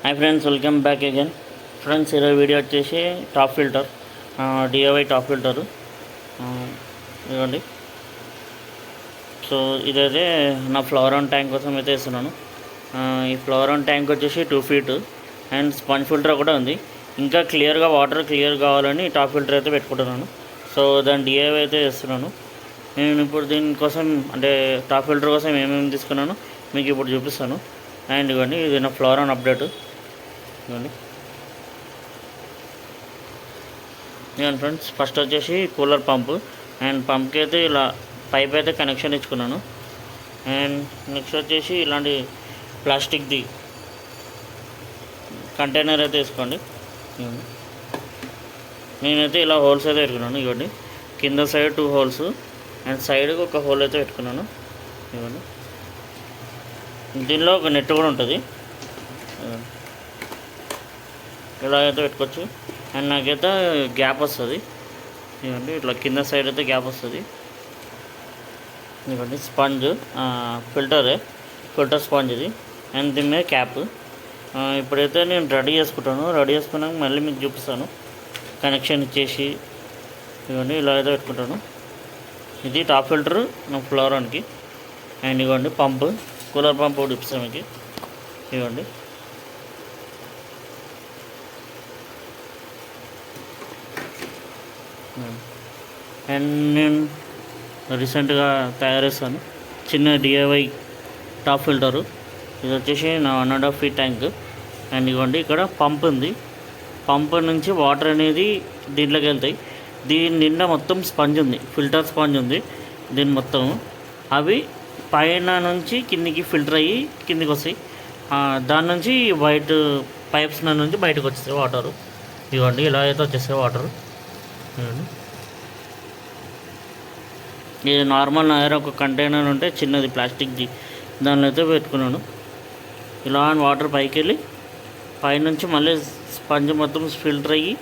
Hi friends, welcome back again. Friends, ఈరోజు video వచ్చేసి top filter, DIY top filter ఇవ్వండి. So ఇదైతే నా ఫ్లవరాన్ ట్యాంక్ కోసం అయితే ఇస్తున్నాను. ఈ ఫ్లవరాన్ ట్యాంక్ వచ్చేసి 2 feet అండ్ స్పాంజ్ ఫిల్టర్ కూడా ఉంది. ఇంకా క్లియర్గా వాటర్ క్లియర్ కావాలని టాప్ ఫిల్టర్ అయితే పెట్టుకుంటున్నాను. సో దాని డిఐవై అయితే ఇస్తున్నాను. నేను ఇప్పుడు దీనికోసం అంటే టాప్ ఫిల్టర్ కోసం ఏమేమి తీసుకున్నానో మీకు ఇప్పుడు చూపిస్తాను. అండ్ ఇవ్వండి, ఇది నా ఫ్లవరాన్ అప్డేట్. ఇవ్వండి ఫ్రెండ్స్, ఫస్ట్ వచ్చేసి కూలర్ పంపు. అండ్ పంప్కి అయితే ఇలా పైప్ అయితే కనెక్షన్ ఇచ్చుకున్నాను. అండ్ నెక్స్ట్ వచ్చేసి ఇలాంటి ప్లాస్టిక్ది కంటైనర్ అయితే వేసుకోండి. నేనైతే ఇలా హోల్స్ అయితే పెట్టుకున్నాను. ఇవ్వండి, కింద సైడ్ 2 holes అండ్ సైడ్కి ఒక హోల్ అయితే పెట్టుకున్నాను. ఇవ్వండి, దీనిలో ఒక నెట్ కూడా ఉంటుంది. ఇలా అయితే పెట్టుకోవచ్చు. అండ్ నాకైతే గ్యాప్ వస్తుంది. ఇవ్వండి, ఇట్లా కింద సైడ్ అయితే గ్యాప్ వస్తుంది. ఇవ్వండి, స్పాంజ్ ఫిల్టర్ స్పాంజ్ ఇది. అండ్ దీని మీద క్యాప్. ఇప్పుడైతే నేను రెడీ చేసుకున్నాక మళ్ళీ మీకు చూపిస్తాను. కనెక్షన్ ఇచ్చేసి ఇవ్వండి, ఇలా అయితే పెట్టుకుంటాను. ఇది టాప్ ఫిల్టర్ నా ఫ్లవరాన్కి. అండ్ ఇవ్వండి పంపు, కూలర్ పంప్ కూడా చూపిస్తాను మీకు. ఇవ్వండి, అండ్ నేను రీసెంట్గా తయారు చేస్తాను చిన్న డిఐవై టాప్ ఫిల్టరు. ఇది వచ్చేసి నా 1.5 feet ట్యాంక్. అండ్ ఇవ్వండి, ఇక్కడ పంప్ ఉంది. పంప్ నుంచి వాటర్ అనేది దీంట్లోకి వెళ్తాయి. దీని నిండా మొత్తం స్పంజ్ ఉంది, ఫిల్టర్ స్పాంజ్ ఉంది దీని మొత్తం. అవి పైన నుంచి కిందికి ఫిల్టర్ అయ్యి కిందికి వస్తాయి. దాని నుంచి వైట్ పైప్స్ నుంచి బయటకు వచ్చేస్తాయి వాటరు. ఇవ్వండి, ఇలా అయితే వచ్చేస్తాయి వాటరు. ఇవ్వండి, ఇది నార్మల్ నా దగ్గర ఒక కంటైనర్ ఉంటే చిన్నది ప్లాస్టిక్ది, దానిలో అయితే పెట్టుకున్నాను. ఇలా వాటర్ పైకి వెళ్ళి పైనుంచి మళ్ళీ స్పంజ్ మొత్తం ఫిల్టర్ అయ్యి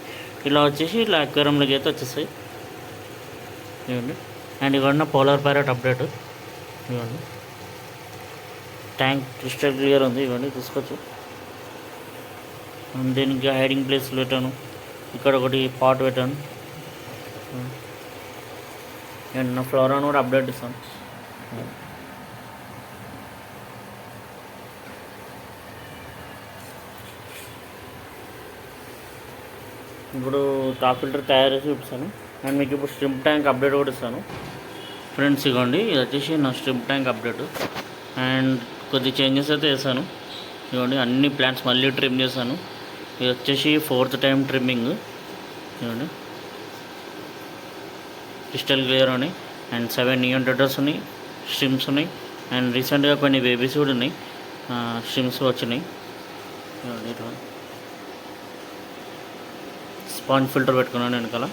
ఇలా వచ్చేసి ఇలా అక్వేరియంలోకి అయితే వచ్చేస్తాయి. ఇవ్వండి, అండ్ ఇవ్వండి పోలార్ ప్యారెట్ అప్డేట్. ఇవ్వండి, ట్యాంక్ క్రిస్టల్ క్లియర్ ఉంది. ఇవ్వండి, తీసుకోవచ్చు. దీనికి హైడింగ్ ప్లేస్లు పెట్టాను. ఇక్కడ ఒకటి పాట్ పెట్టాను. అండ్ నా ఫ్లోరాన్ కూడా అప్డేట్ ఇస్తాను. ఇప్పుడు టాప్ ఫిల్టర్ తయారు చేసి చూపిస్తాను. అండ్ మీకు ఇప్పుడు స్ట్రిప్ ట్యాంక్ అప్డేట్ కూడా ఇస్తాను. ఫ్రెండ్స్, ఇవ్వండి, ఇది వచ్చేసి నా స్ట్రిప్ ట్యాంక్ అప్డేట్. అండ్ కొద్ది చేంజెస్ అయితే వేసాను. ఇవ్వండి, అన్ని ప్లాంట్స్ మళ్ళీ ట్రిమ్ చేశాను. ఇది వచ్చేసి 4th time ట్రిమ్మింగ్. ఇవ్వండి, క్రిస్టల్ క్లియర్ ఉన్నాయి. అండ్ 7 నియాన్ డెటర్స్ ఉన్నాయి, స్ట్రిమ్స్ ఉన్నాయి. అండ్ రీసెంట్గా కొన్ని బేబీస్ కూడా ఉన్నాయి, స్ట్రిమ్స్ వచ్చినాయి. స్పాంజ్ ఫిల్టర్ పెట్టుకున్నాను వెనకాల.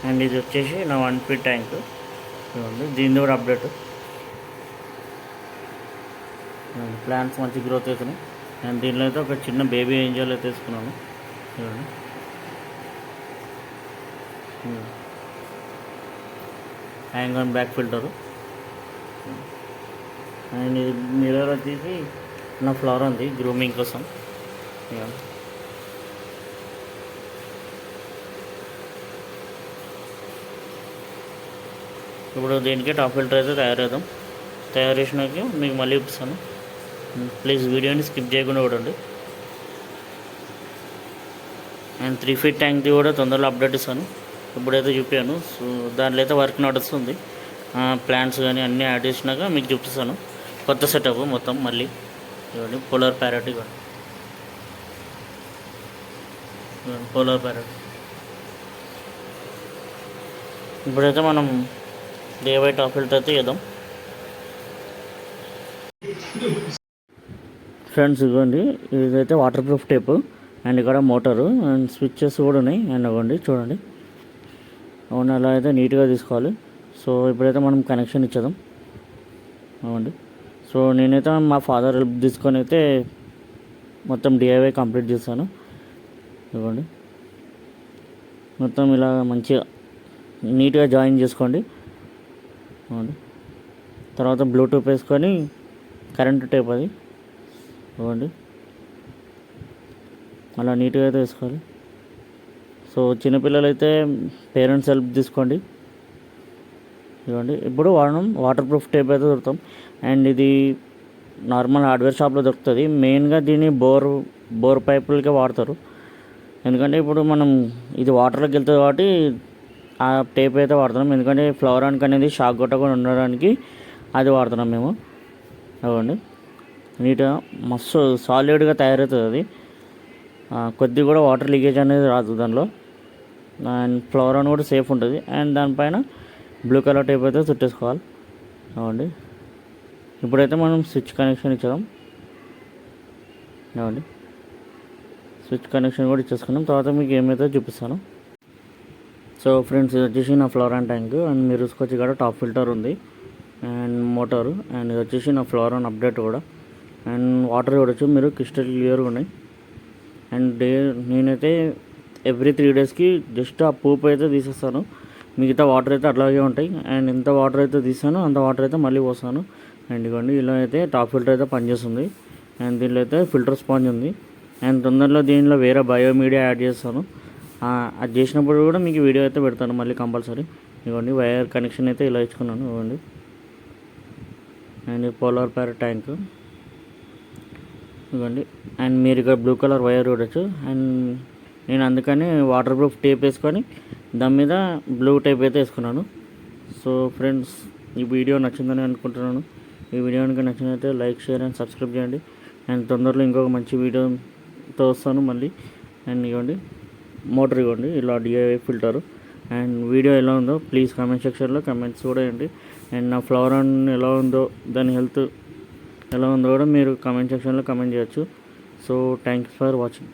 అండ్ ఇది వచ్చేసి నా 1 feet ట్యాంక్. చూడండి, దీని కూడా అప్డేట్. ప్లాంట్స్ మంచి గ్రోత్ అవుతున్నాయి. అండ్ దీనిలో అయితే ఒక చిన్న బేబీ ఏంజల్ అయితే తీసుకున్నాను. చూడండి, hang on back filter. And ఇది మిర్రర్ వచ్చేసి నా ఫ్లవర్ ఉంది గ్రూమింగ్ కోసం. ఇప్పుడు దీనికి టాప్ ఫిల్టర్ అయితే తయారు చేసినాక మీకు మళ్ళీ చూపిస్తాను. ప్లీజ్ వీడియోని స్కిప్ చేయకుండా చూడండి. అండ్ 3 feet ట్యాంక్ది కూడా తొందరలో అప్డేట్ ఇస్తాను. ఇప్పుడైతే చూపాను. సో దాంట్లో అయితే వర్క్ నడుస్తుంది. ప్లాంట్స్ కానీ అన్నీ యాడ్ చేసినాక మీకు చూపిస్తాను. కొత్త సెటప్ మొత్తం మళ్ళీ. ఇవ్వండి, పోలార్ ప్యారెట్. ఇవ్వండి, పోలార్ ప్యారెట్. ఇప్పుడైతే మనం డిఐవై టాప్ ఫిల్టర్ అయితే చేద్దాం. ఫ్రెండ్స్, ఇవ్వండి, ఇదైతే వాటర్ ప్రూఫ్ టేపు. అండ్ ఇక్కడ మోటారు అండ్ స్విచ్చెస్ కూడా ఉన్నాయి. అండ్ ఇవ్వండి, చూడండి, అవును, అలా అయితే నీట్గా తీసుకోవాలి. సో ఇప్పుడైతే మనం కనెక్షన్ ఇచ్చేద్దాం. అవ్వండి, సో నేనైతే మా ఫాదర్ హెల్ప్ తీసుకొని అయితే మొత్తం డిఐవై కంప్లీట్ చేశాను. ఇవ్వండి, మొత్తం ఇలా మంచిగా నీట్గా జాయిన్ చేసుకోండి. ఇవ్వండి, తర్వాత బ్లూటూత్ వేసుకొని కరెంట్ టేప్ అది ఇవ్వండి, అలా నీట్గా అయితే వేసుకోవాలి. సో చిన్నపిల్లలు అయితే పేరెంట్స్ హెల్ప్ తీసుకోండి. ఇవ్వండి, ఇప్పుడు వాటర్ ప్రూఫ్ టేప్ అయితే దొరుకుతాం. అండ్ ఇది నార్మల్ హార్డ్వేర్ షాప్లో దొరుకుతుంది. మెయిన్గా దీన్ని బోర్ పైపులకే వాడతారు. ఎందుకంటే ఇప్పుడు మనం ఇది వాటర్లోకి వెళ్తుంది కాబట్టి ఆ టేప్ అయితే వాడుతున్నాం. ఎందుకంటే ఫ్లవరానికి అనేది షాక్ కొట్టకుండా ఉండడానికి అది వాడుతున్నాం మేము. అవ్వండి, నీట్గా మస్తు సాలిడ్గా తయారవుతుంది అది. కొద్దిగా కూడా వాటర్ లీకేజ్ అనేది రాదు దానిలో. అండ్ ఫ్లవరాన్ కూడా సేఫ్ ఉంటుంది. అండ్ దానిపైన బ్లూ కలర్ టేప్ అయితే చుట్టేసుకోవాలి. అవ్వండి, ఇప్పుడైతే మనం స్విచ్ కనెక్షన్ ఇచ్చాం. అవ్వండి, స్విచ్ కనెక్షన్ కూడా ఇచ్చేసుకున్నాం. తర్వాత మీకు ఏమైతే చూపిస్తాను. సో ఫ్రెండ్స్, ఇది వచ్చేసి నా ఫ్లోరాన్ ట్యాంక్. అండ్ మీరు చూసుకోవచ్చు ఇక్కడ టాప్ ఫిల్టర్ ఉంది అండ్ మోటారు. అండ్ ఇది వచ్చేసి నా ఫ్లోరాన్ అప్డేట్ కూడా. అండ్ వాటర్ చూడొచ్చు మీరు, క్రిస్టల్ క్లియర్గా ఉన్నాయి. అండ్ నేనైతే ఎవ్రీ 3 డేస్కి జస్ట్ ఆ పూపు అయితే తీసేస్తాను. మిగతా వాటర్ అయితే అట్లాగే ఉంటాయి. అండ్ ఎంత వాటర్ అయితే తీసానో అంత వాటర్ అయితే మళ్ళీ పోస్తాను. అండ్ ఇవ్వండి, ఇలా అయితే టాప్ ఫిల్టర్ అయితే పనిచేస్తుంది. అండ్ దీనిలో అయితే ఫిల్టర్ స్పాంజ్ ఉంది. అండ్ తొందరలో దీనిలో వేరే బయోమీడియా యాడ్ చేస్తాను. అది చేసినప్పుడు కూడా మీకు వీడియో అయితే పెడతాను మళ్ళీ కంపల్సరీ. ఇవ్వండి, వైర్ కనెక్షన్ అయితే ఇలా ఇచ్చుకున్నాను. ఇవ్వండి, అండ్ పోలార్ ప్యారెట్ ట్యాంక్ ఇవ్వండి. అండ్ మీరు ఇక్కడ బ్లూ కలర్ వైర్ చూడొచ్చు. అండ్ నేను అందుకని వాటర్ ప్రూఫ్ టేప్ వేసుకొని దాని మీద బ్లూ టేప్ అయితే వేసుకున్నాను. సో ఫ్రెండ్స్, ఈ వీడియో నచ్చిందని అనుకుంటున్నాను. ఈ వీడియో కనుక నచ్చినట్లయితే లైక్, షేర్ అండ్ సబ్స్క్రైబ్ చేయండి. అండ్ తొందరలో ఇంకొక మంచి వీడియోతో వస్తాను మళ్ళీ. అండ్ ఇవ్వండి, మోటార్ ఇవ్వండి, ఇలా డిఐవై ఫిల్టర్. అండ్ వీడియో ఎలా ఉందో ప్లీజ్ కామెంట్ సెక్షన్లో కమెంట్స్ కూడా వేయండి. అండ్ నా ఫ్లవరాన్ ఎలా ఉందో, దాని హెల్త్ ఎలా ఉందో కూడా మీరు కామెంట్ సెక్షన్లో కమెంట్ చేయొచ్చు. So thanks for watching.